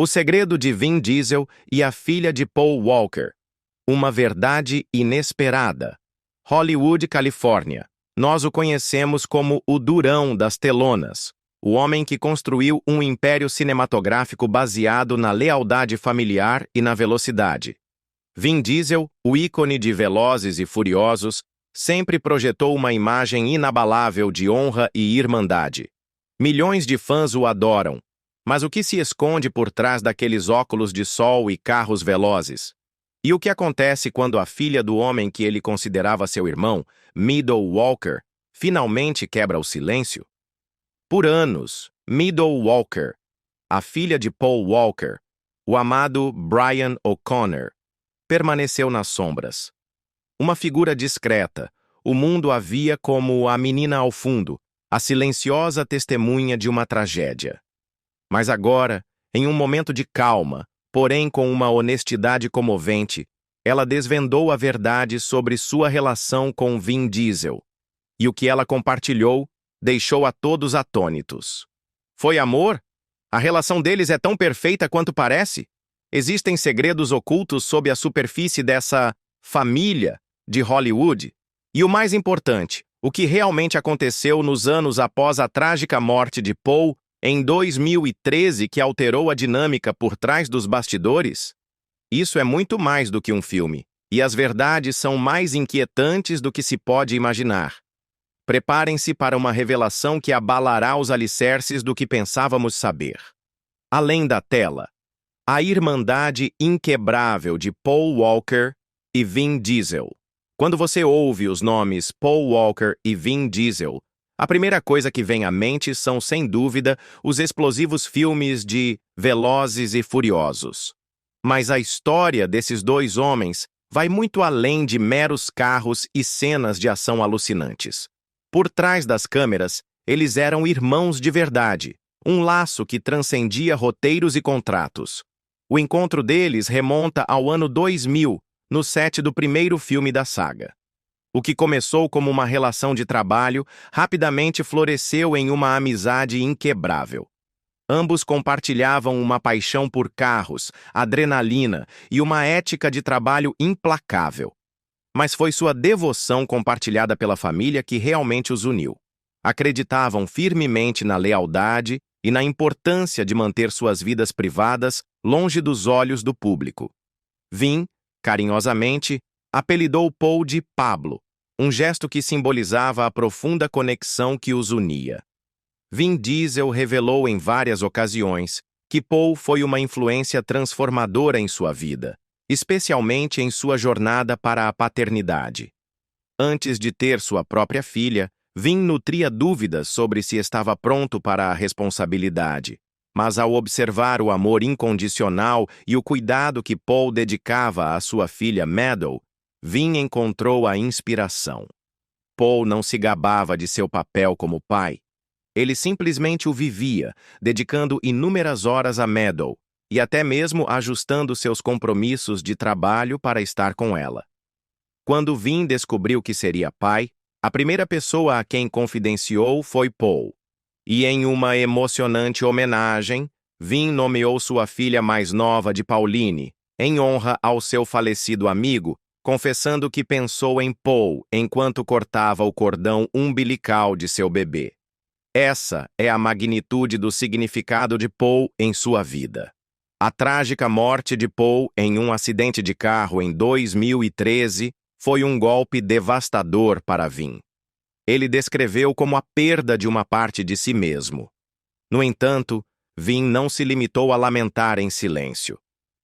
O Segredo de Vin Diesel e a Filha de Paul Walker. Uma verdade inesperada. Hollywood, Califórnia. Nós o conhecemos como o Durão das telonas, o homem que construiu um império cinematográfico baseado na lealdade familiar e na velocidade. Vin Diesel, o ícone de Velozes e Furiosos, sempre projetou uma imagem inabalável de honra e irmandade. Milhões de fãs o adoram. Mas o que se esconde por trás daqueles óculos de sol e carros velozes? E o que acontece quando a filha do homem que ele considerava seu irmão, Meadow Walker, finalmente quebra o silêncio? Por anos, Meadow Walker, a filha de Paul Walker, o amado Brian O'Connor, permaneceu nas sombras. Uma figura discreta, o mundo a via como a menina ao fundo, a silenciosa testemunha de uma tragédia. Mas agora, em um momento de calma, porém com uma honestidade comovente, ela desvendou a verdade sobre sua relação com Vin Diesel. E o que ela compartilhou deixou a todos atônitos. Foi amor? A relação deles é tão perfeita quanto parece? Existem segredos ocultos sob a superfície dessa família de Hollywood? E o mais importante, o que realmente aconteceu nos anos após a trágica morte de Paul em 2013 que alterou a dinâmica por trás dos bastidores? Isso é muito mais do que um filme, e as verdades são mais inquietantes do que se pode imaginar. Preparem-se para uma revelação que abalará os alicerces do que pensávamos saber. Além da tela, a irmandade inquebrável de Paul Walker e Vin Diesel. Quando você ouve os nomes Paul Walker e Vin Diesel, a primeira coisa que vem à mente são, sem dúvida, os explosivos filmes de Velozes e Furiosos. Mas a história desses dois homens vai muito além de meros carros e cenas de ação alucinantes. Por trás das câmeras, eles eram irmãos de verdade, um laço que transcendia roteiros e contratos. O encontro deles remonta ao ano 2000, no set do primeiro filme da saga. O que começou como uma relação de trabalho rapidamente floresceu em uma amizade inquebrável. Ambos compartilhavam uma paixão por carros, adrenalina e uma ética de trabalho implacável. Mas foi sua devoção compartilhada pela família que realmente os uniu. Acreditavam firmemente na lealdade e na importância de manter suas vidas privadas longe dos olhos do público. Vin, carinhosamente, apelidou Paul de Pablo, um gesto que simbolizava a profunda conexão que os unia. Vin Diesel revelou em várias ocasiões que Paul foi uma influência transformadora em sua vida, especialmente em sua jornada para a paternidade. Antes de ter sua própria filha, Vin nutria dúvidas sobre se estava pronto para a responsabilidade. Mas ao observar o amor incondicional e o cuidado que Paul dedicava à sua filha Meadow, Vin encontrou a inspiração. Paul não se gabava de seu papel como pai. Ele simplesmente o vivia, dedicando inúmeras horas a Meadow e até mesmo ajustando seus compromissos de trabalho para estar com ela. Quando Vin descobriu que seria pai, a primeira pessoa a quem confidenciou foi Paul. E em uma emocionante homenagem, Vin nomeou sua filha mais nova de Pauline, em honra ao seu falecido amigo, confessando que pensou em Paul enquanto cortava o cordão umbilical de seu bebê. Essa é a magnitude do significado de Paul em sua vida. A trágica morte de Paul em um acidente de carro em 2013 foi um golpe devastador para Vin. Ele descreveu como a perda de uma parte de si mesmo. No entanto, Vin não se limitou a lamentar em silêncio.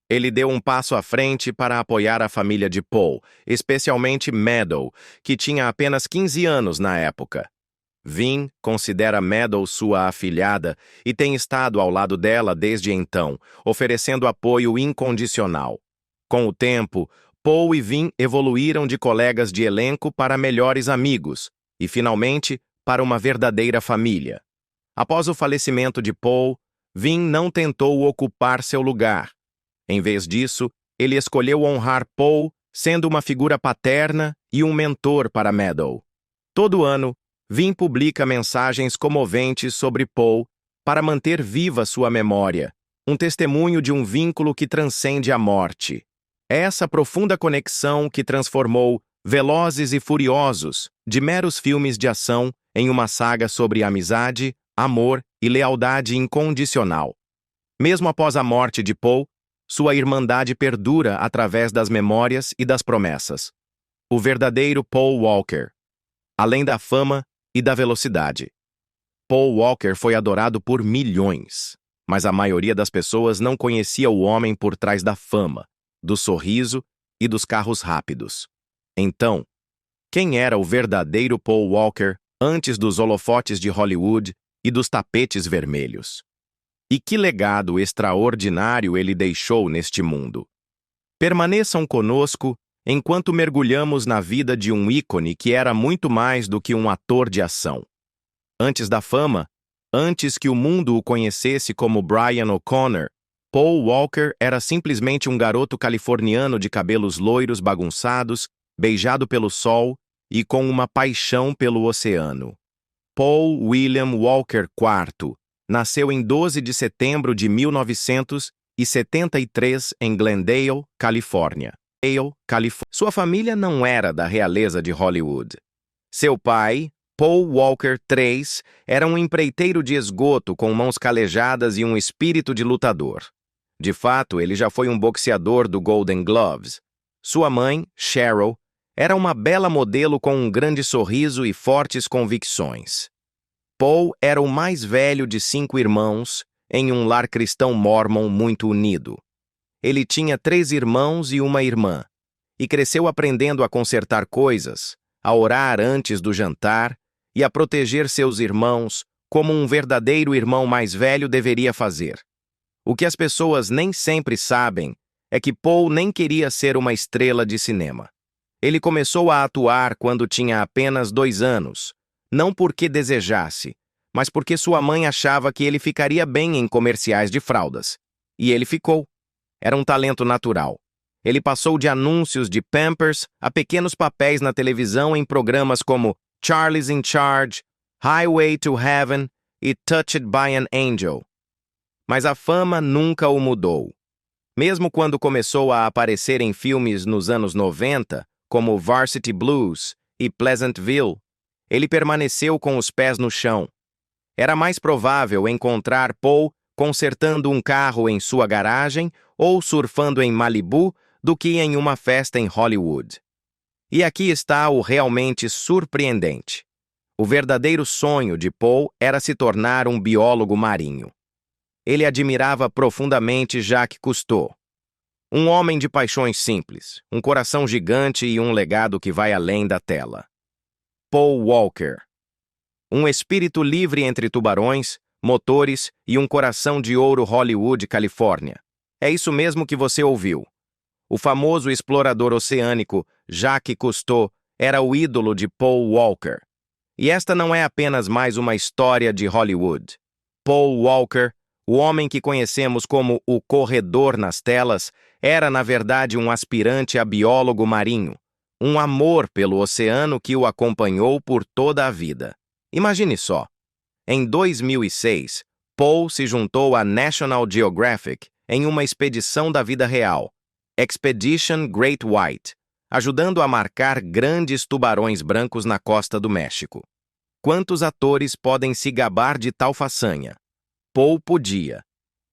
Ele deu um passo à frente para apoiar a família de Paul, especialmente Meadow, que tinha apenas 15 anos na época. Vin considera Meadow sua afilhada e tem estado ao lado dela desde então, oferecendo apoio incondicional. Com o tempo, Paul e Vin evoluíram de colegas de elenco para melhores amigos, e, finalmente, para uma verdadeira família. Após o falecimento de Paul, Vin não tentou ocupar seu lugar. Em vez disso, ele escolheu honrar Paul, sendo uma figura paterna e um mentor para Meadow. Todo ano, Vin publica mensagens comoventes sobre Paul para manter viva sua memória, um testemunho de um vínculo que transcende a morte. É essa profunda conexão que transformou Velozes e Furiosos, de meros filmes de ação, em uma saga sobre amizade, amor e lealdade incondicional. Mesmo após a morte de Paul, sua irmandade perdura através das memórias e das promessas. O verdadeiro Paul Walker. Além da fama e da velocidade. Paul Walker foi adorado por milhões, mas a maioria das pessoas não conhecia o homem por trás da fama, do sorriso e dos carros rápidos. Então, quem era o verdadeiro Paul Walker antes dos holofotes de Hollywood e dos tapetes vermelhos? E que legado extraordinário ele deixou neste mundo? Permaneçam conosco enquanto mergulhamos na vida de um ícone que era muito mais do que um ator de ação. Antes da fama, antes que o mundo o conhecesse como Brian O'Connor, Paul Walker era simplesmente um garoto californiano de cabelos loiros bagunçados, beijado pelo sol e com uma paixão pelo oceano. Paul William Walker IV nasceu em 12 de setembro de 1973 em Glendale, Califórnia. Sua família não era da realeza de Hollywood. Seu pai, Paul Walker III, era um empreiteiro de esgoto com mãos calejadas e um espírito de lutador. De fato, ele já foi um boxeador do Golden Gloves. Sua mãe, Cheryl, era uma bela modelo com um grande sorriso e fortes convicções. Paul era o mais velho de 5 irmãos, em um lar cristão mórmon muito unido. Ele tinha 3 irmãos e uma irmã, e cresceu aprendendo a consertar coisas, a orar antes do jantar e a proteger seus irmãos como um verdadeiro irmão mais velho deveria fazer. O que as pessoas nem sempre sabem é que Paul nem queria ser uma estrela de cinema. Ele começou a atuar quando tinha apenas 2 anos, não porque desejasse, mas porque sua mãe achava que ele ficaria bem em comerciais de fraldas. E ele ficou. Era um talento natural. Ele passou de anúncios de Pampers a pequenos papéis na televisão em programas como Charlie's in Charge, Highway to Heaven e Touched by an Angel. Mas a fama nunca o mudou. Mesmo quando começou a aparecer em filmes nos anos 90, como Varsity Blues e Pleasantville, ele permaneceu com os pés no chão. Era mais provável encontrar Paul consertando um carro em sua garagem ou surfando em Malibu do que em uma festa em Hollywood. E aqui está o realmente surpreendente. O verdadeiro sonho de Paul era se tornar um biólogo marinho. Ele admirava profundamente Jacques Cousteau. Um homem de paixões simples, um coração gigante e um legado que vai além da tela. Paul Walker. Um espírito livre entre tubarões, motores e um coração de ouro Hollywood, Califórnia. É isso mesmo que você ouviu. O famoso explorador oceânico Jacques Cousteau era o ídolo de Paul Walker. E esta não é apenas mais uma história de Hollywood. Paul Walker, o homem que conhecemos como o corredor nas telas, era na verdade um aspirante a biólogo marinho, um amor pelo oceano que o acompanhou por toda a vida. Imagine só. Em 2006, Paul se juntou à National Geographic em uma expedição da vida real, Expedition Great White, ajudando a marcar grandes tubarões brancos na costa do México. Quantos atores podem se gabar de tal façanha? Paul podia.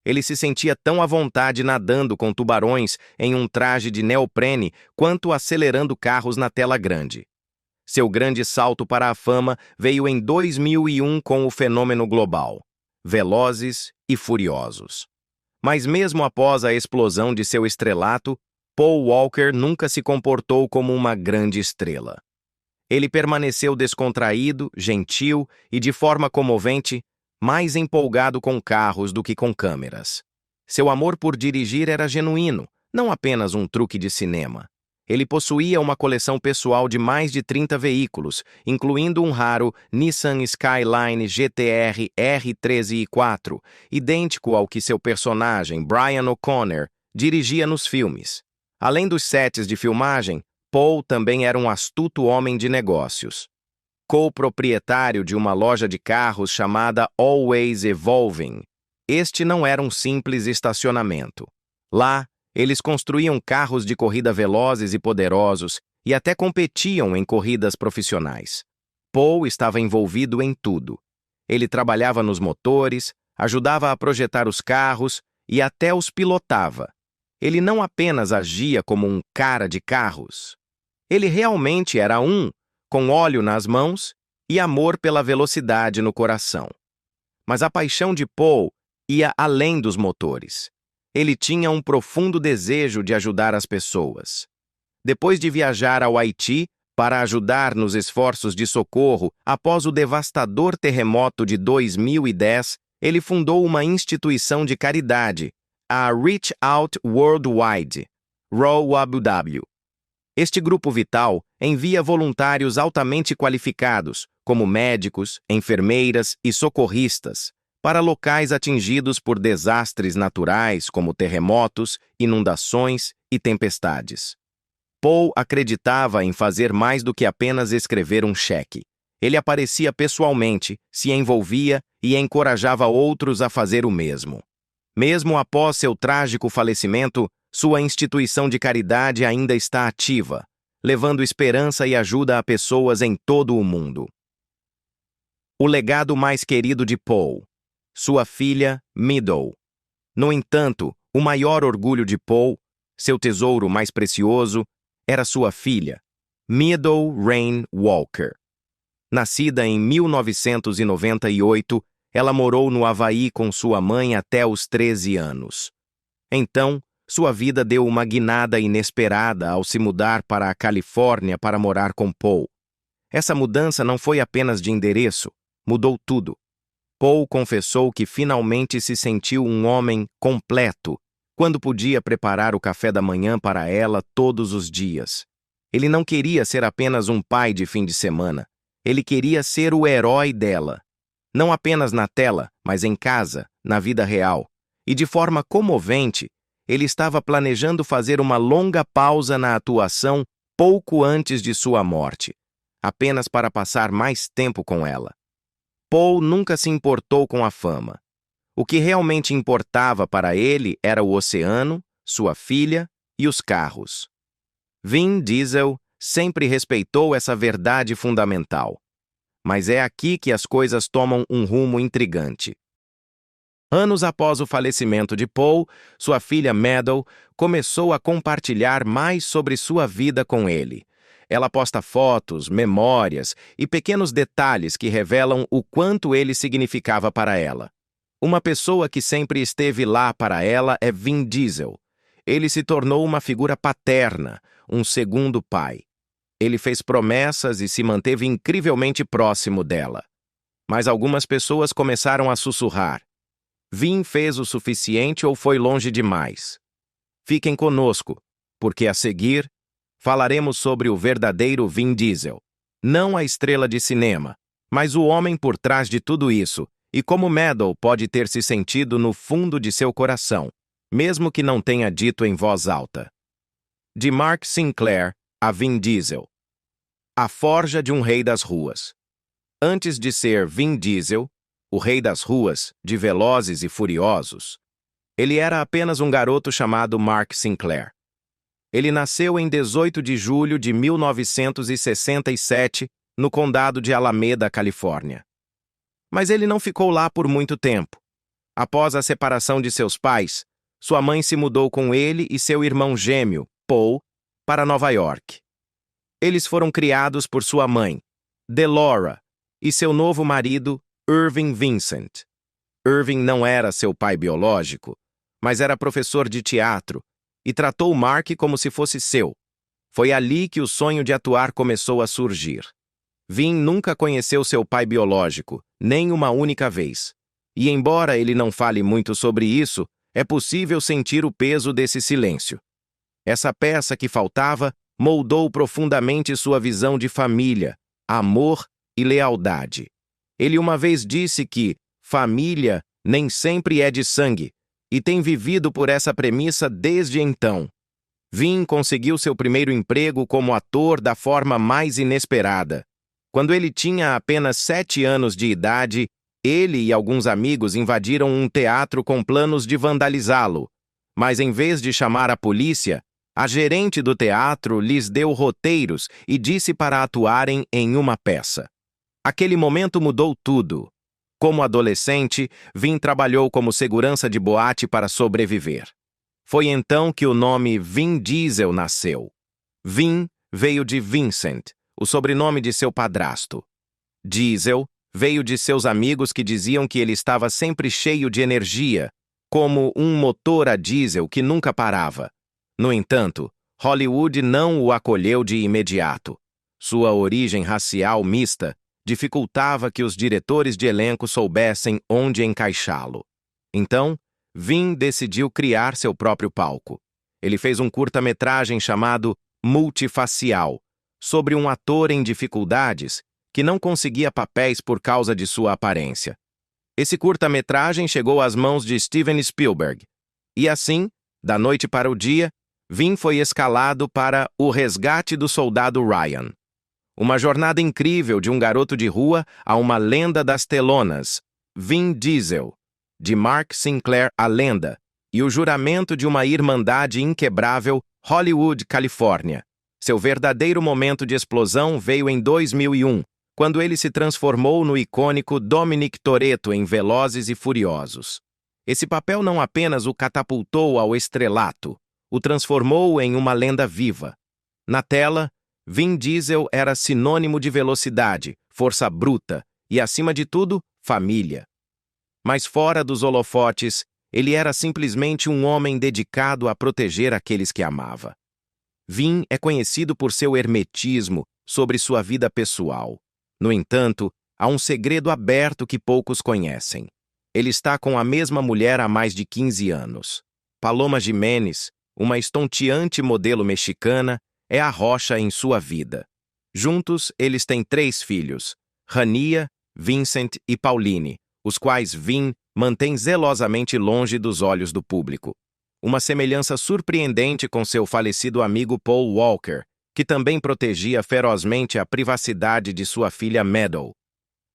Ele se sentia tão à vontade nadando com tubarões em um traje de neoprene quanto acelerando carros na tela grande. Seu grande salto para a fama veio em 2001 com o fenômeno global, Velozes e Furiosos. Mas mesmo após a explosão de seu estrelato, Paul Walker nunca se comportou como uma grande estrela. Ele permaneceu descontraído, gentil e, de forma comovente, mais empolgado com carros do que com câmeras. Seu amor por dirigir era genuíno, não apenas um truque de cinema. Ele possuía uma coleção pessoal de mais de 30 veículos, incluindo um raro Nissan Skyline GT-R R13i4, idêntico ao que seu personagem, Brian O'Connor, dirigia nos filmes. Além dos sets de filmagem, Paul também era um astuto homem de negócios. Co-proprietário de uma loja de carros chamada Always Evolving, Este não era um simples estacionamento. Lá, eles construíam carros de corrida velozes e poderosos e até competiam em corridas profissionais. Paul estava envolvido em tudo. Ele trabalhava nos motores, ajudava a projetar os carros e até os pilotava. Ele não apenas agia como um cara de carros. Ele realmente era com óleo nas mãos e amor pela velocidade no coração. Mas a paixão de Paul ia além dos motores. Ele tinha um profundo desejo de ajudar as pessoas. Depois de viajar ao Haiti para ajudar nos esforços de socorro após o devastador terremoto de 2010, ele fundou uma instituição de caridade, a Reach Out Worldwide, ROWW. Este grupo vital envia voluntários altamente qualificados, como médicos, enfermeiras e socorristas, para locais atingidos por desastres naturais como terremotos, inundações e tempestades. Paul acreditava em fazer mais do que apenas escrever um cheque. Ele aparecia pessoalmente, se envolvia e encorajava outros a fazer o mesmo. Mesmo após seu trágico falecimento, sua instituição de caridade ainda está ativa, levando esperança e ajuda a pessoas em todo o mundo. O legado mais querido de Paul: sua filha, Meadow. No entanto, o maior orgulho de Paul, seu tesouro mais precioso, era sua filha, Meadow Rain Walker. Nascida em 1998, ela morou no Havaí com sua mãe até os 13 anos. Então, sua vida deu uma guinada inesperada ao se mudar para a Califórnia para morar com Paul. Essa mudança não foi apenas de endereço, mudou tudo. Paul confessou que finalmente se sentiu um homem completo quando podia preparar o café da manhã para ela todos os dias. Ele não queria ser apenas um pai de fim de semana. Ele queria ser o herói dela. Não apenas na tela, mas em casa, na vida real. E de forma comovente, ele estava planejando fazer uma longa pausa na atuação pouco antes de sua morte, apenas para passar mais tempo com ela. Paul nunca se importou com a fama. O que realmente importava para ele era o oceano, sua filha e os carros. Vin Diesel sempre respeitou essa verdade fundamental. Mas é aqui que as coisas tomam um rumo intrigante. Anos após o falecimento de Paul, sua filha Meadow começou a compartilhar mais sobre sua vida com ele. Ela posta fotos, memórias e pequenos detalhes que revelam o quanto ele significava para ela. Uma pessoa que sempre esteve lá para ela é Vin Diesel. Ele se tornou uma figura paterna, um segundo pai. Ele fez promessas e se manteve incrivelmente próximo dela. Mas algumas pessoas começaram a sussurrar: Vin fez o suficiente ou foi longe demais? Fiquem conosco, porque a seguir falaremos sobre o verdadeiro Vin Diesel. Não a estrela de cinema, mas o homem por trás de tudo isso, e como Meadow pode ter se sentido no fundo de seu coração, mesmo que não tenha dito em voz alta. De Mark Sinclair a Vin Diesel. A forja de um rei das ruas. Antes de ser Vin Diesel, o rei das ruas, de Velozes e Furiosos, ele era apenas um garoto chamado Mark Sinclair. Ele nasceu em 18 de julho de 1967, no condado de Alameda, Califórnia. Mas ele não ficou lá por muito tempo. Após a separação de seus pais, sua mãe se mudou com ele e seu irmão gêmeo, Paul, para Nova York. Eles foram criados por sua mãe, Delora, e seu novo marido, Irving Vincent. Irving não era seu pai biológico, mas era professor de teatro e tratou Mark como se fosse seu. Foi ali que o sonho de atuar começou a surgir. Vin nunca conheceu seu pai biológico, nem uma única vez. E embora ele não fale muito sobre isso, é possível sentir o peso desse silêncio. Essa peça que faltava moldou profundamente sua visão de família, amor e lealdade. Ele uma vez disse que família nem sempre é de sangue, e tem vivido por essa premissa desde então. Vin conseguiu seu primeiro emprego como ator da forma mais inesperada. Quando ele tinha apenas 7 anos de idade, Ele e alguns amigos invadiram um teatro com planos de vandalizá-lo, mas em vez de chamar a polícia, a gerente do teatro lhes deu roteiros e disse para atuarem em uma peça. Aquele momento mudou tudo. Como adolescente, Vin trabalhou como segurança de boate para sobreviver. Foi então que o nome Vin Diesel nasceu. Vin veio de Vincent, o sobrenome de seu padrasto. Diesel veio de seus amigos que diziam que ele estava sempre cheio de energia, como um motor a diesel que nunca parava. No entanto, Hollywood não o acolheu de imediato. Sua origem racial mista dificultava que os diretores de elenco soubessem onde encaixá-lo. Então, Vin decidiu criar seu próprio palco. Ele fez um curta-metragem chamado Multifacial, sobre um ator em dificuldades que não conseguia papéis por causa de sua aparência. Esse curta-metragem chegou às mãos de Steven Spielberg. E assim, da noite para o dia, Vin foi escalado para O Resgate do Soldado Ryan. Uma jornada incrível de um garoto de rua a uma lenda das telonas, Vin Diesel, de Mark Sinclair A Lenda, e o juramento de uma irmandade inquebrável, Hollywood, Califórnia. Seu verdadeiro momento de explosão veio em 2001, quando ele se transformou no icônico Dominic Toretto em Velozes e Furiosos. Esse papel não apenas o catapultou ao estrelato, o transformou em uma lenda viva. Na tela, Vin Diesel era sinônimo de velocidade, força bruta e, acima de tudo, família. Mas fora dos holofotes, ele era simplesmente um homem dedicado a proteger aqueles que amava. Vin é conhecido por seu hermetismo sobre sua vida pessoal. No entanto, há um segredo aberto que poucos conhecem. Ele está com a mesma mulher há mais de 15 anos. Paloma Jiménez, uma estonteante modelo mexicana, é a rocha em sua vida. Juntos, eles têm 3 filhos, Rania, Vincent e Pauline, os quais Vin mantém zelosamente longe dos olhos do público. Uma semelhança surpreendente com seu falecido amigo Paul Walker, que também protegia ferozmente a privacidade de sua filha Meadow.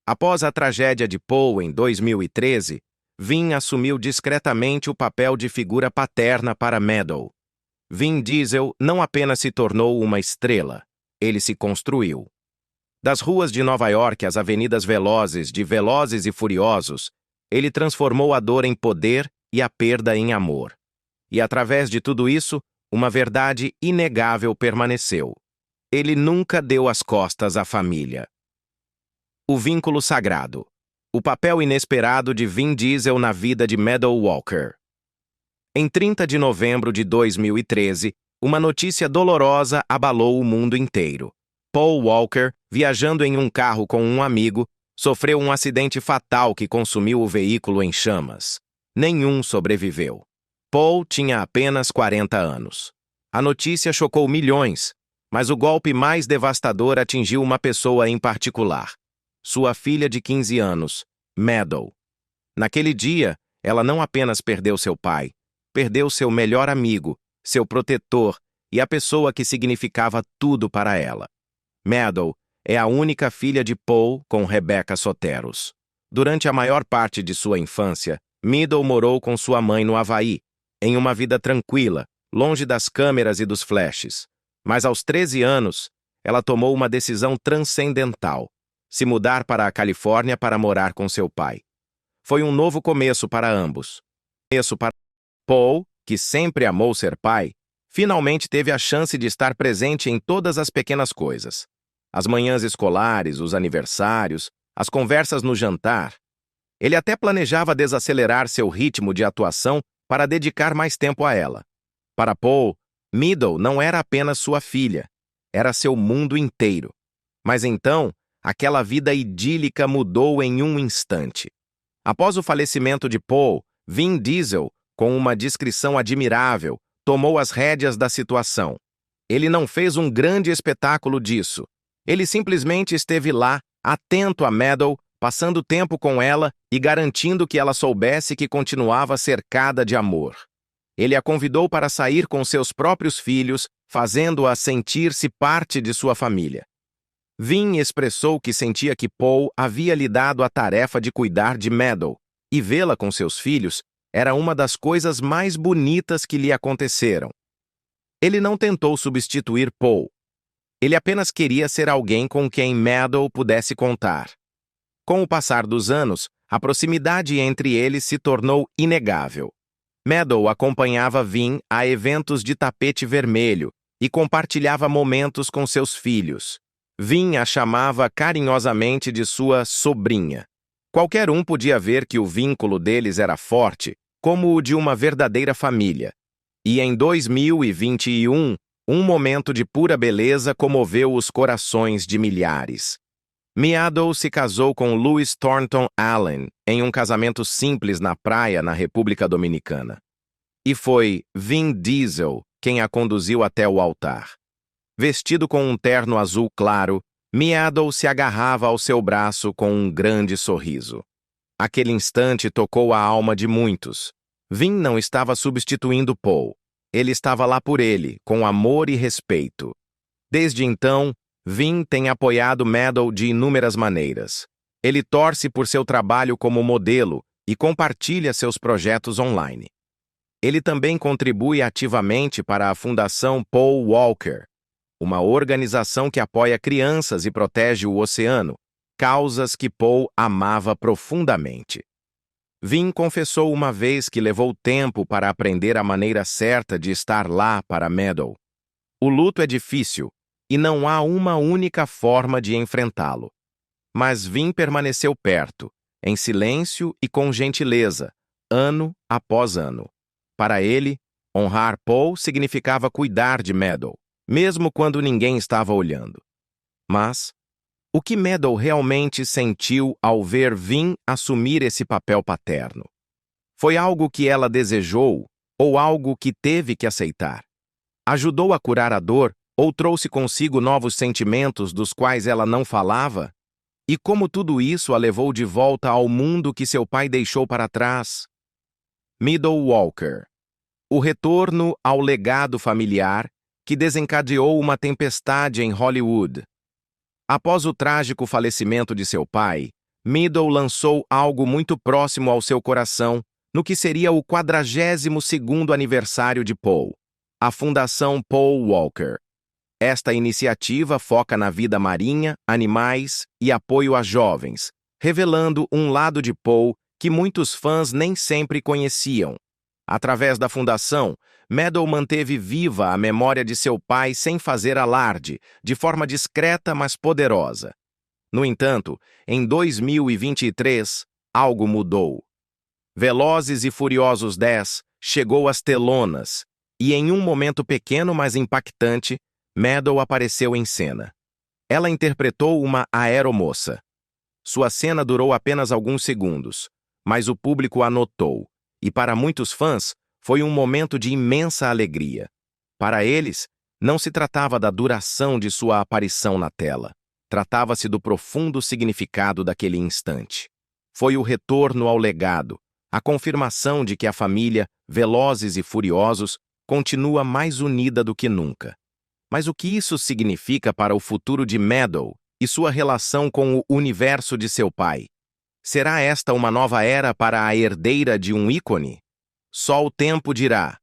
Após a tragédia de Paul em 2013, Vin assumiu discretamente o papel de figura paterna para Meadow. Vin Diesel não apenas se tornou uma estrela, ele se construiu. Das ruas de Nova York às avenidas velozes de Velozes e Furiosos, ele transformou a dor em poder e a perda em amor. E através de tudo isso, uma verdade inegável permaneceu. Ele nunca deu as costas à família. O vínculo sagrado. O papel inesperado de Vin Diesel na vida de Meadow Walker. Em 30 de novembro de 2013, uma notícia dolorosa abalou o mundo inteiro. Paul Walker, viajando em um carro com um amigo, sofreu um acidente fatal que consumiu o veículo em chamas. Nenhum sobreviveu. Paul tinha apenas 40 anos. A notícia chocou milhões, mas o golpe mais devastador atingiu uma pessoa em particular. Sua filha de 15 anos, Meadow. Naquele dia, ela não apenas perdeu seu pai, perdeu seu melhor amigo, seu protetor e a pessoa que significava tudo para ela. Meadow é a única filha de Paul com Rebecca Soteros. Durante a maior parte de sua infância, Meadow morou com sua mãe no Havaí, em uma vida tranquila, longe das câmeras e dos flashes. Mas aos 13 anos, ela tomou uma decisão transcendental: se mudar para a Califórnia para morar com seu pai. Foi um novo começo para ambos. Paul, que sempre amou ser pai, finalmente teve a chance de estar presente em todas as pequenas coisas. As manhãs escolares, os aniversários, as conversas no jantar. Ele até planejava desacelerar seu ritmo de atuação para dedicar mais tempo a ela. Para Paul, Meadow não era apenas sua filha, era seu mundo inteiro. Mas então, aquela vida idílica mudou em um instante. Após o falecimento de Paul, Vin Diesel, com uma discrição admirável, tomou as rédeas da situação. Ele não fez um grande espetáculo disso. Ele simplesmente esteve lá, atento a Meadow, passando tempo com ela e garantindo que ela soubesse que continuava cercada de amor. Ele a convidou para sair com seus próprios filhos, fazendo-a sentir-se parte de sua família. Vin expressou que sentia que Paul havia lhe dado a tarefa de cuidar de Meadow, e vê-la com seus filhos era uma das coisas mais bonitas que lhe aconteceram. Ele não tentou substituir Paul. Ele apenas queria ser alguém com quem Meadow pudesse contar. Com o passar dos anos, a proximidade entre eles se tornou inegável. Meadow acompanhava Vin a eventos de tapete vermelho e compartilhava momentos com seus filhos. Vin a chamava carinhosamente de sua sobrinha. Qualquer um podia ver que o vínculo deles era forte, como o de uma verdadeira família. E em 2021, um momento de pura beleza comoveu os corações de milhares. Meadow se casou com Louis Thornton Allen em um casamento simples na praia na República Dominicana. E foi Vin Diesel quem a conduziu até o altar. Vestido com um terno azul claro, Meadow se agarrava ao seu braço com um grande sorriso. Aquele instante tocou a alma de muitos. Vin não estava substituindo Paul. Ele estava lá por ele, com amor e respeito. Desde então, Vin tem apoiado Meadow de inúmeras maneiras. Ele torce por seu trabalho como modelo e compartilha seus projetos online. Ele também contribui ativamente para a Fundação Paul Walker, uma organização que apoia crianças e protege o oceano, causas que Paul amava profundamente. Vin confessou uma vez que levou tempo para aprender a maneira certa de estar lá para Meadow. O luto é difícil e não há uma única forma de enfrentá-lo. Mas Vin permaneceu perto, em silêncio e com gentileza, ano após ano. Para ele, honrar Paul significava cuidar de Meadow, mesmo quando ninguém estava olhando. Mas o que Meadow realmente sentiu ao ver Vin assumir esse papel paterno? Foi algo que ela desejou ou algo que teve que aceitar? Ajudou a curar a dor ou trouxe consigo novos sentimentos dos quais ela não falava? E como tudo isso a levou de volta ao mundo que seu pai deixou para trás? Meadow Walker. O retorno ao legado familiar que desencadeou uma tempestade em Hollywood. Após o trágico falecimento de seu pai, Meadow lançou algo muito próximo ao seu coração no que seria o 42º aniversário de Paul, a Fundação Paul Walker. Esta iniciativa foca na vida marinha, animais e apoio a jovens, revelando um lado de Paul que muitos fãs nem sempre conheciam. Através da fundação, Meadow manteve viva a memória de seu pai sem fazer alarde, de forma discreta mas poderosa. No entanto, em 2023, algo mudou. Velozes e Furiosos 10 chegou às telonas, e em um momento pequeno mas impactante, Meadow apareceu em cena. Ela interpretou uma aeromoça. Sua cena durou apenas alguns segundos, mas o público a notou, e para muitos fãs, foi um momento de imensa alegria. Para eles, não se tratava da duração de sua aparição na tela. Tratava-se do profundo significado daquele instante. Foi o retorno ao legado, a confirmação de que a família, Velozes e Furiosos, continua mais unida do que nunca. Mas o que isso significa para o futuro de Meadow e sua relação com o universo de seu pai? Será esta uma nova era para a herdeira de um ícone? Só o tempo dirá.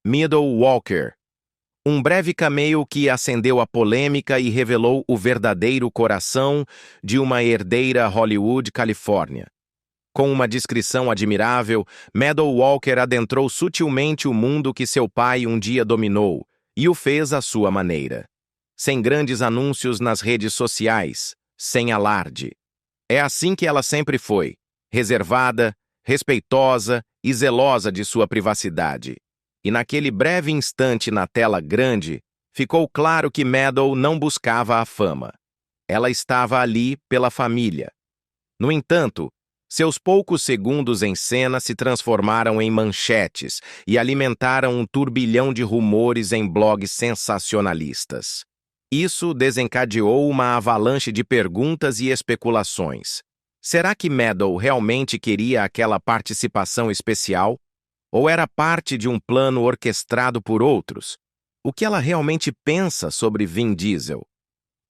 Meadow Walker. Um breve cameo que acendeu a polêmica e revelou o verdadeiro coração de uma herdeira Hollywood, Califórnia. Com uma descrição admirável, Meadow Walker adentrou sutilmente o mundo que seu pai um dia dominou e o fez à sua maneira. Sem grandes anúncios nas redes sociais, sem alarde. É assim que ela sempre foi, reservada, respeitosa e zelosa de sua privacidade. E naquele breve instante na tela grande, ficou claro que Meadow não buscava a fama. Ela estava ali pela família. No entanto, seus poucos segundos em cena se transformaram em manchetes e alimentaram um turbilhão de rumores em blogs sensacionalistas. Isso desencadeou uma avalanche de perguntas e especulações. Será que Meadow realmente queria aquela participação especial? Ou era parte de um plano orquestrado por outros? O que ela realmente pensa sobre Vin Diesel?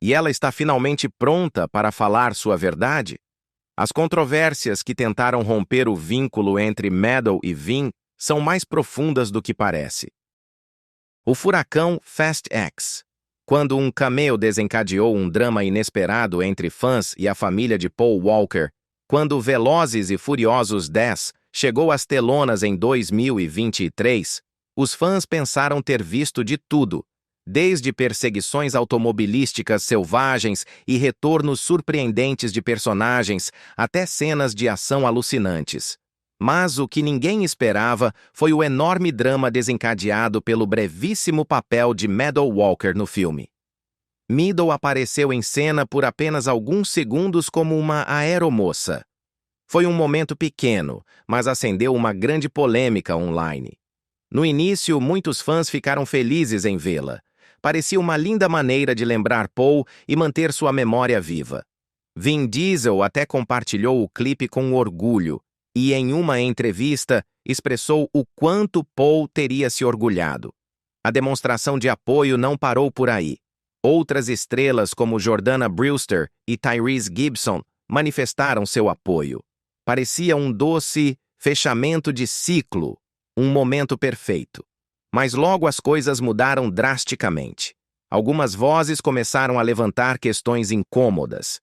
E ela está finalmente pronta para falar sua verdade? As controvérsias que tentaram romper o vínculo entre Meadow e Vin são mais profundas do que parece. O furacão Fast X. Quando um cameo desencadeou um drama inesperado entre fãs e a família de Paul Walker, quando Velozes e Furiosos 10 chegou às telonas em 2023, os fãs pensaram ter visto de tudo, desde perseguições automobilísticas selvagens e retornos surpreendentes de personagens até cenas de ação alucinantes. Mas o que ninguém esperava foi o enorme drama desencadeado pelo brevíssimo papel de Meadow Walker no filme. Meadow apareceu em cena por apenas alguns segundos como uma aeromoça. Foi um momento pequeno, mas acendeu uma grande polêmica online. No início, muitos fãs ficaram felizes em vê-la. Parecia uma linda maneira de lembrar Paul e manter sua memória viva. Vin Diesel até compartilhou o clipe com orgulho e, em uma entrevista, expressou o quanto Paul teria se orgulhado. A demonstração de apoio não parou por aí. Outras estrelas como Jordana Brewster e Tyrese Gibson manifestaram seu apoio. Parecia um doce fechamento de ciclo, um momento perfeito. Mas logo as coisas mudaram drasticamente. Algumas vozes começaram a levantar questões incômodas.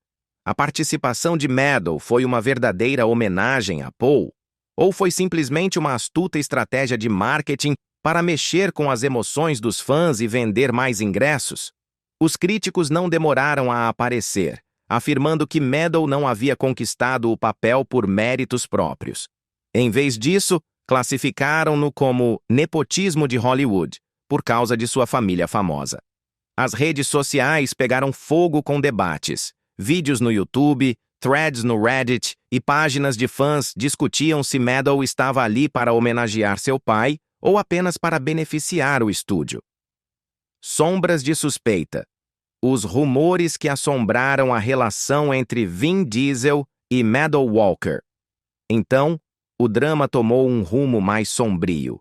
A participação de Meadow foi uma verdadeira homenagem a Paul? Ou foi simplesmente uma astuta estratégia de marketing para mexer com as emoções dos fãs e vender mais ingressos? Os críticos não demoraram a aparecer, afirmando que Meadow não havia conquistado o papel por méritos próprios. Em vez disso, classificaram-no como nepotismo de Hollywood, por causa de sua família famosa. As redes sociais pegaram fogo com debates. Vídeos no YouTube, threads no Reddit e páginas de fãs discutiam se Meadow estava ali para homenagear seu pai ou apenas para beneficiar o estúdio. Sombras de suspeita. Os rumores que assombraram a relação entre Vin Diesel e Meadow Walker. Então, o drama tomou um rumo mais sombrio.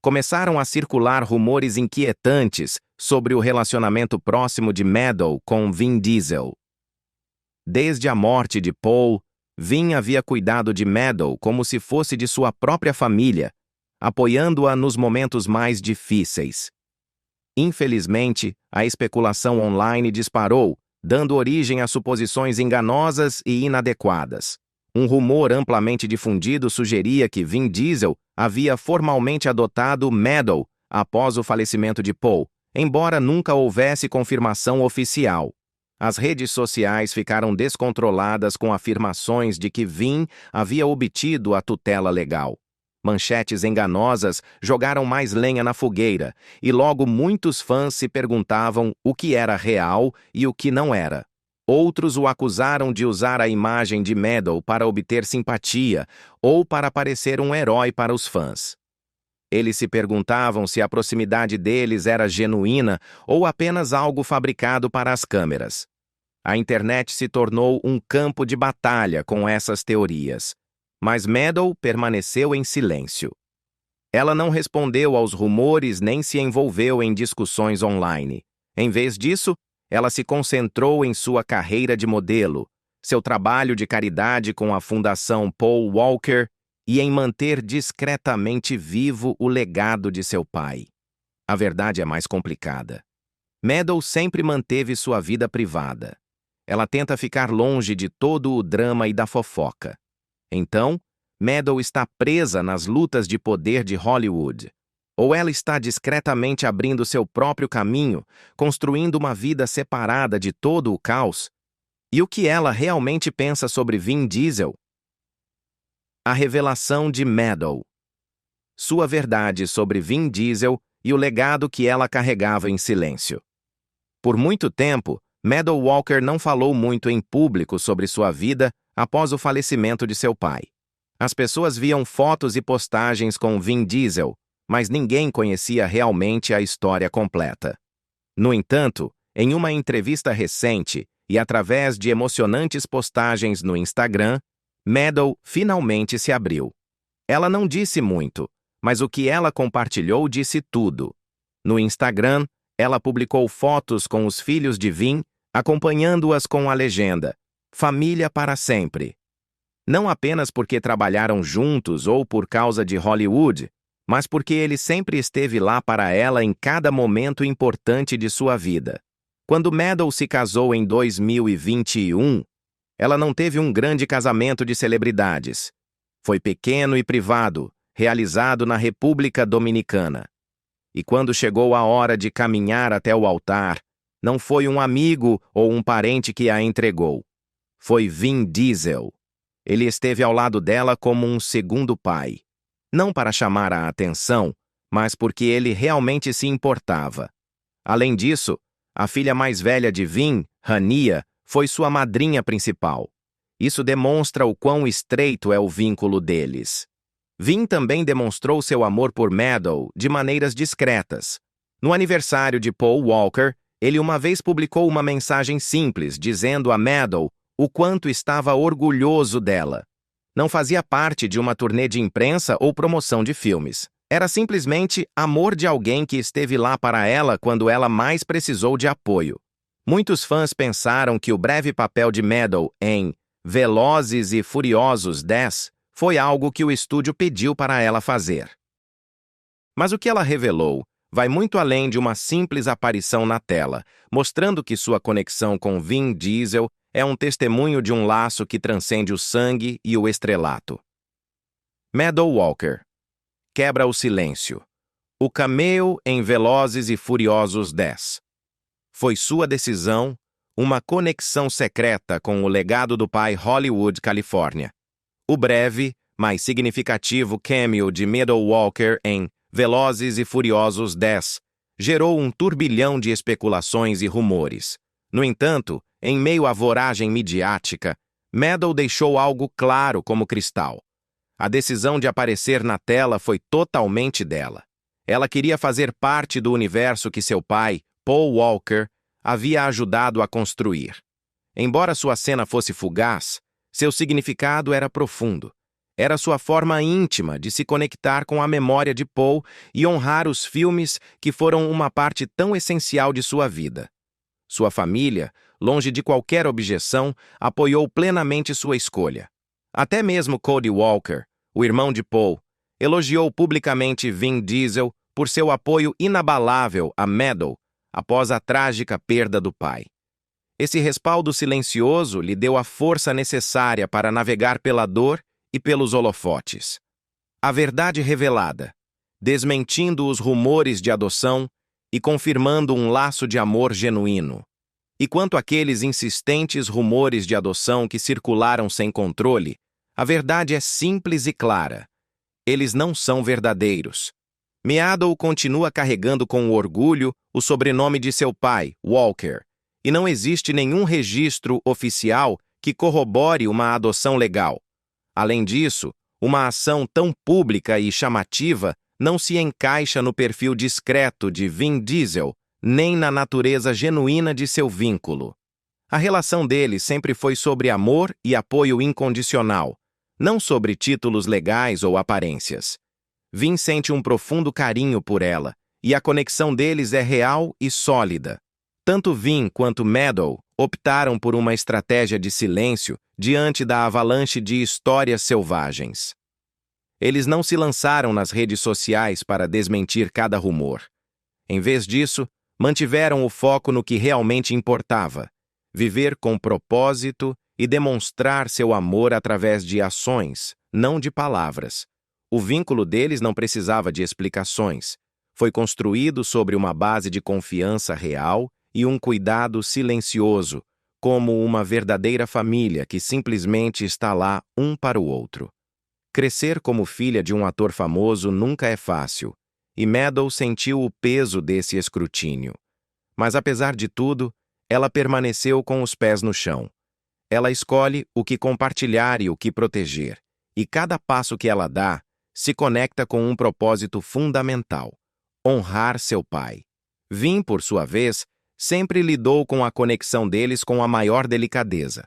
Começaram a circular rumores inquietantes sobre o relacionamento próximo de Meadow com Vin Diesel. Desde a morte de Paul, Vin havia cuidado de Meadow como se fosse de sua própria família, apoiando-a nos momentos mais difíceis. Infelizmente, a especulação online disparou, dando origem a suposições enganosas e inadequadas. Um rumor amplamente difundido sugeria que Vin Diesel havia formalmente adotado Meadow após o falecimento de Paul, embora nunca houvesse confirmação oficial. As redes sociais ficaram descontroladas com afirmações de que Vin havia obtido a tutela legal. Manchetes enganosas jogaram mais lenha na fogueira, e logo muitos fãs se perguntavam o que era real e o que não era. Outros o acusaram de usar a imagem de Meadow para obter simpatia ou para parecer um herói para os fãs. Eles se perguntavam se a proximidade deles era genuína ou apenas algo fabricado para as câmeras. A internet se tornou um campo de batalha com essas teorias, mas Meadow permaneceu em silêncio. Ela não respondeu aos rumores nem se envolveu em discussões online. Em vez disso, ela se concentrou em sua carreira de modelo, seu trabalho de caridade com a Fundação Paul Walker e em manter discretamente vivo o legado de seu pai. A verdade é mais complicada. Meadow sempre manteve sua vida privada. Ela tenta ficar longe de todo o drama e da fofoca. Então, Meadow está presa nas lutas de poder de Hollywood. Ou ela está discretamente abrindo seu próprio caminho, construindo uma vida separada de todo o caos? E o que ela realmente pensa sobre Vin Diesel? A revelação de Meadow. Sua verdade sobre Vin Diesel e o legado que ela carregava em silêncio. Por muito tempo, Meadow Walker não falou muito em público sobre sua vida após o falecimento de seu pai. As pessoas viam fotos e postagens com Vin Diesel, mas ninguém conhecia realmente a história completa. No entanto, em uma entrevista recente e através de emocionantes postagens no Instagram, Meadow finalmente se abriu. Ela não disse muito, mas o que ela compartilhou disse tudo. No Instagram, ela publicou fotos com os filhos de Vin, acompanhando-as com a legenda "Família para sempre". Não apenas porque trabalharam juntos ou por causa de Hollywood, mas porque ele sempre esteve lá para ela em cada momento importante de sua vida. Quando Meadow se casou em 2021, ela não teve um grande casamento de celebridades. Foi pequeno e privado, realizado na República Dominicana. E quando chegou a hora de caminhar até o altar, não foi um amigo ou um parente que a entregou. Foi Vin Diesel. Ele esteve ao lado dela como um segundo pai. Não para chamar a atenção, mas porque ele realmente se importava. Além disso, a filha mais velha de Vin, Rania, foi sua madrinha principal. Isso demonstra o quão estreito é o vínculo deles. Vin também demonstrou seu amor por Meadow de maneiras discretas. No aniversário de Paul Walker, ele uma vez publicou uma mensagem simples dizendo a Meadow o quanto estava orgulhoso dela. Não fazia parte de uma turnê de imprensa ou promoção de filmes. Era simplesmente amor de alguém que esteve lá para ela quando ela mais precisou de apoio. Muitos fãs pensaram que o breve papel de Meadow em Velozes e Furiosos 10 foi algo que o estúdio pediu para ela fazer. Mas o que ela revelou vai muito além de uma simples aparição na tela, mostrando que sua conexão com Vin Diesel é um testemunho de um laço que transcende o sangue e o estrelato. Meadow Walker quebra o silêncio. O cameo em Velozes e Furiosos 10. Foi sua decisão, uma conexão secreta com o legado do pai Hollywood, Califórnia. O breve, mas significativo cameo de Meadow Walker em Velozes e Furiosos 10 gerou um turbilhão de especulações e rumores. No entanto, em meio à voragem midiática, Meadow deixou algo claro como cristal. A decisão de aparecer na tela foi totalmente dela. Ela queria fazer parte do universo que seu pai, Paul Walker, havia ajudado a construir. Embora sua cena fosse fugaz, seu significado era profundo. Era sua forma íntima de se conectar com a memória de Paul e honrar os filmes que foram uma parte tão essencial de sua vida. Sua família, longe de qualquer objeção, apoiou plenamente sua escolha. Até mesmo Cody Walker, o irmão de Paul, elogiou publicamente Vin Diesel por seu apoio inabalável a Meadow após a trágica perda do pai. Esse respaldo silencioso lhe deu a força necessária para navegar pela dor e pelos holofotes. A verdade revelada, desmentindo os rumores de adoção e confirmando um laço de amor genuíno. E quanto àqueles insistentes rumores de adoção que circularam sem controle, a verdade é simples e clara. Eles não são verdadeiros. Meadow continua carregando com orgulho o sobrenome de seu pai, Walker, e não existe nenhum registro oficial que corrobore uma adoção legal. Além disso, uma ação tão pública e chamativa não se encaixa no perfil discreto de Vin Diesel, nem na natureza genuína de seu vínculo. A relação deles sempre foi sobre amor e apoio incondicional, não sobre títulos legais ou aparências. Vin sente um profundo carinho por ela, e a conexão deles é real e sólida. Tanto Vin quanto Meadow optaram por uma estratégia de silêncio diante da avalanche de histórias selvagens. Eles não se lançaram nas redes sociais para desmentir cada rumor. Em vez disso, mantiveram o foco no que realmente importava: viver com propósito e demonstrar seu amor através de ações, não de palavras. O vínculo deles não precisava de explicações. Foi construído sobre uma base de confiança real e um cuidado silencioso, como uma verdadeira família que simplesmente está lá um para o outro. Crescer como filha de um ator famoso nunca é fácil, e Meadow sentiu o peso desse escrutínio. Mas apesar de tudo, ela permaneceu com os pés no chão. Ela escolhe o que compartilhar e o que proteger, e cada passo que ela dá se conecta com um propósito fundamental: honrar seu pai. Vin, por sua vez, sempre lidou com a conexão deles com a maior delicadeza.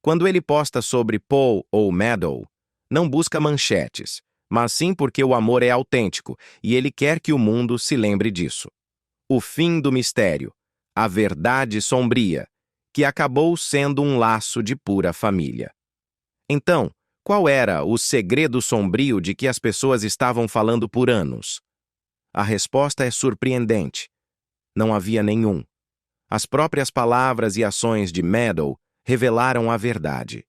Quando ele posta sobre Paul ou Meadow, não busca manchetes, mas sim porque o amor é autêntico e ele quer que o mundo se lembre disso. O fim do mistério, a verdade sombria que acabou sendo um laço de pura família. Então, qual era o segredo sombrio de que as pessoas estavam falando por anos? A resposta é surpreendente. Não havia nenhum. As próprias palavras e ações de Meadow revelaram a verdade.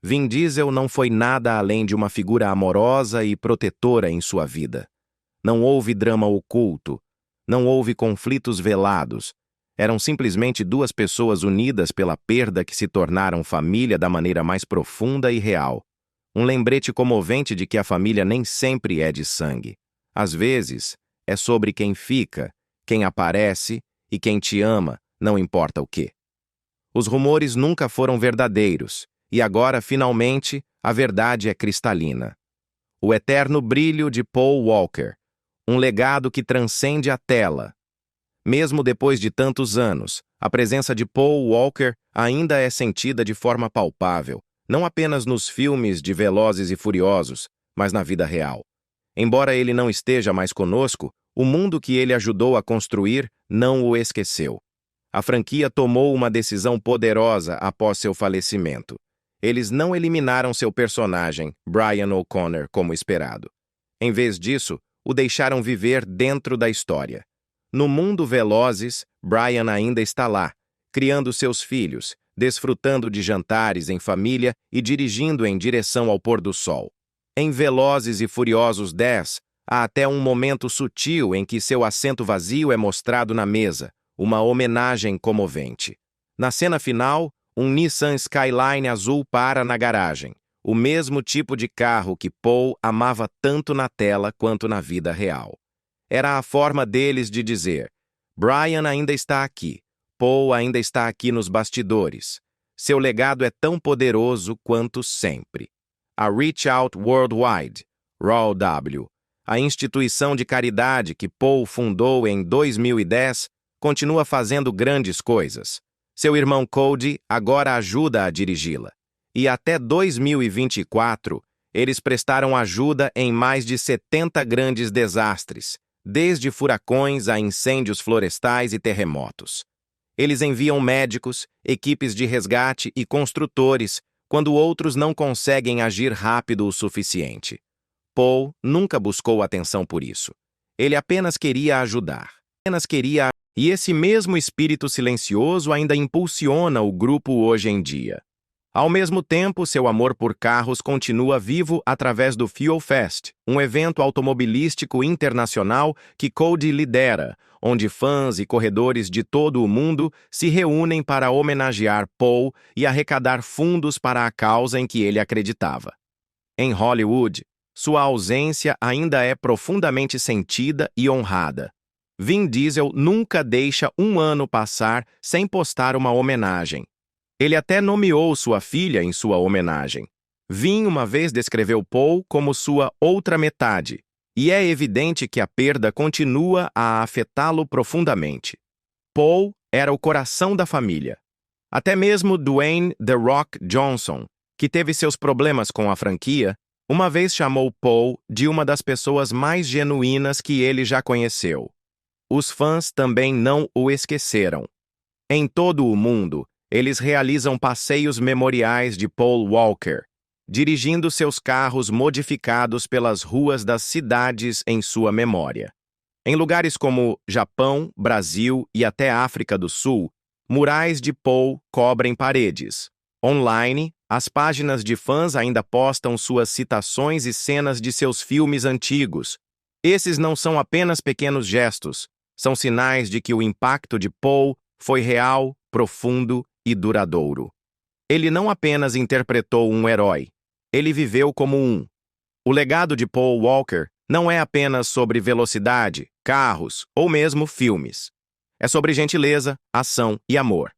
Vin Diesel não foi nada além de uma figura amorosa e protetora em sua vida. Não houve drama oculto, não houve conflitos velados. Eram simplesmente duas pessoas unidas pela perda que se tornaram família da maneira mais profunda e real. Um lembrete comovente de que a família nem sempre é de sangue. Às vezes, é sobre quem fica, quem aparece e quem te ama, não importa o quê. Os rumores nunca foram verdadeiros, e agora, finalmente, a verdade é cristalina. O eterno brilho de Paul Walker, um legado que transcende a tela. Mesmo depois de tantos anos, a presença de Paul Walker ainda é sentida de forma palpável, não apenas nos filmes de Velozes e Furiosos, mas na vida real. Embora ele não esteja mais conosco, o mundo que ele ajudou a construir não o esqueceu. A franquia tomou uma decisão poderosa após seu falecimento. Eles não eliminaram seu personagem, Brian O'Connor, como esperado. Em vez disso, o deixaram viver dentro da história. No mundo Velozes, Brian ainda está lá, criando seus filhos, desfrutando de jantares em família e dirigindo em direção ao pôr do sol. Em Velozes e Furiosos 10, há até um momento sutil em que seu assento vazio é mostrado na mesa, uma homenagem comovente. Na cena final, um Nissan Skyline azul para na garagem, o mesmo tipo de carro que Paul amava tanto na tela quanto na vida real. Era a forma deles de dizer: Brian ainda está aqui, Paul ainda está aqui nos bastidores. Seu legado é tão poderoso quanto sempre. A Reach Out Worldwide, RAW, a instituição de caridade que Paul fundou em 2010, continua fazendo grandes coisas. Seu irmão Cody agora ajuda a dirigi-la. E até 2024, eles prestaram ajuda em mais de 70 grandes desastres, desde furacões a incêndios florestais e terremotos. Eles enviam médicos, equipes de resgate e construtores quando outros não conseguem agir rápido o suficiente. Paul nunca buscou atenção por isso. Ele apenas queria ajudar. E esse mesmo espírito silencioso ainda impulsiona o grupo hoje em dia. Ao mesmo tempo, seu amor por carros continua vivo através do Fuel Fest, um evento automobilístico internacional que Cody lidera, onde fãs e corredores de todo o mundo se reúnem para homenagear Paul e arrecadar fundos para a causa em que ele acreditava. Em Hollywood, sua ausência ainda é profundamente sentida e honrada. Vin Diesel nunca deixa um ano passar sem postar uma homenagem. Ele até nomeou sua filha em sua homenagem. Vin uma vez descreveu Paul como sua outra metade, e é evidente que a perda continua a afetá-lo profundamente. Paul era o coração da família. Até mesmo Dwayne "The Rock" Johnson, que teve seus problemas com a franquia, uma vez chamou Paul de uma das pessoas mais genuínas que ele já conheceu. Os fãs também não o esqueceram. Em todo o mundo, eles realizam passeios memoriais de Paul Walker, dirigindo seus carros modificados pelas ruas das cidades em sua memória. Em lugares como Japão, Brasil e até África do Sul, murais de Paul cobrem paredes. Online, as páginas de fãs ainda postam suas citações e cenas de seus filmes antigos. Esses não são apenas pequenos gestos, são sinais de que o impacto de Paul foi real, profundo e duradouro. Ele não apenas interpretou um herói, ele viveu como um. O legado de Paul Walker não é apenas sobre velocidade, carros ou mesmo filmes. É sobre gentileza, ação e amor.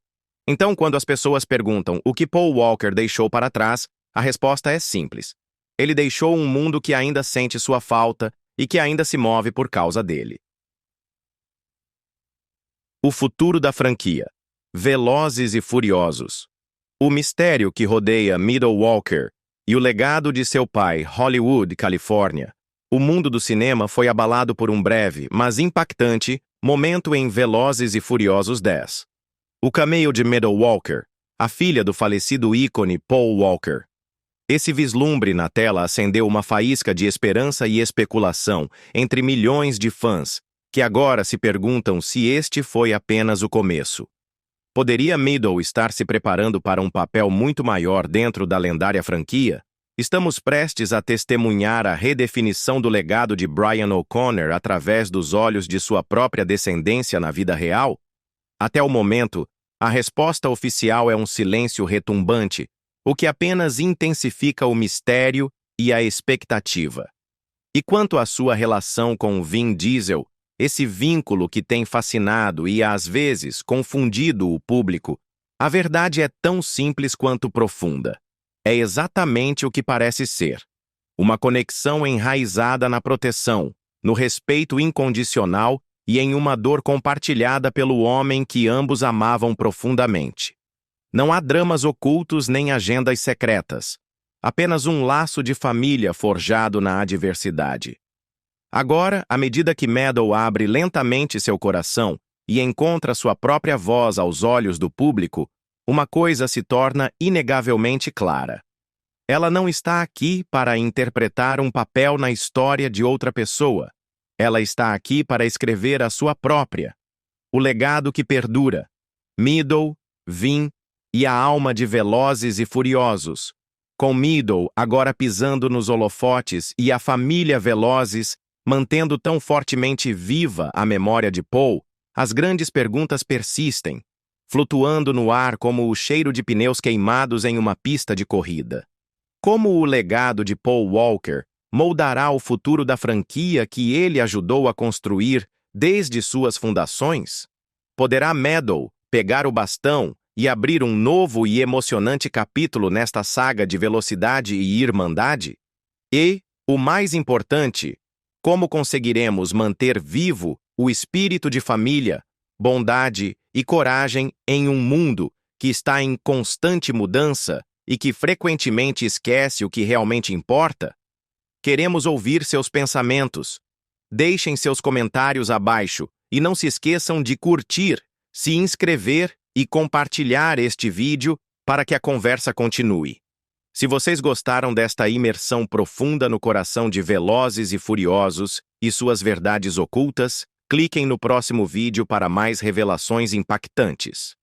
Então, quando as pessoas perguntam o que Paul Walker deixou para trás, a resposta é simples. Ele deixou um mundo que ainda sente sua falta e que ainda se move por causa dele. O futuro da franquia. Velozes e Furiosos. O mistério que rodeia Meadow Walker e o legado de seu pai, Hollywood, Califórnia. O mundo do cinema foi abalado por um breve, mas impactante, momento em Velozes e Furiosos 10. O cameo de Meadow Walker, a filha do falecido ícone Paul Walker. Esse vislumbre na tela acendeu uma faísca de esperança e especulação entre milhões de fãs, que agora se perguntam se este foi apenas o começo. Poderia Meadow estar se preparando para um papel muito maior dentro da lendária franquia? Estamos prestes a testemunhar a redefinição do legado de Brian O'Connor através dos olhos de sua própria descendência na vida real? Até o momento, a resposta oficial é um silêncio retumbante, o que apenas intensifica o mistério e a expectativa. E quanto à sua relação com Vin Diesel, esse vínculo que tem fascinado e, às vezes, confundido o público, a verdade é tão simples quanto profunda. É exatamente o que parece ser. Uma conexão enraizada na proteção, no respeito incondicional e em uma dor compartilhada pelo homem que ambos amavam profundamente. Não há dramas ocultos nem agendas secretas. Apenas um laço de família forjado na adversidade. Agora, à medida que Meadow abre lentamente seu coração e encontra sua própria voz aos olhos do público, uma coisa se torna inegavelmente clara. Ela não está aqui para interpretar um papel na história de outra pessoa. Ela está aqui para escrever a sua própria. O legado que perdura. Meadow, Vin e a alma de Velozes e Furiosos. Com Meadow agora pisando nos holofotes e a família Velozes mantendo tão fortemente viva a memória de Paul, as grandes perguntas persistem, flutuando no ar como o cheiro de pneus queimados em uma pista de corrida. Como o legado de Paul Walker moldará o futuro da franquia que ele ajudou a construir desde suas fundações? Poderá Meadow pegar o bastão e abrir um novo e emocionante capítulo nesta saga de velocidade e irmandade? E, o mais importante, como conseguiremos manter vivo o espírito de família, bondade e coragem em um mundo que está em constante mudança e que frequentemente esquece o que realmente importa? Queremos ouvir seus pensamentos. Deixem seus comentários abaixo e não se esqueçam de curtir, se inscrever e compartilhar este vídeo para que a conversa continue. Se vocês gostaram desta imersão profunda no coração de Velozes e Furiosos e suas verdades ocultas, cliquem no próximo vídeo para mais revelações impactantes.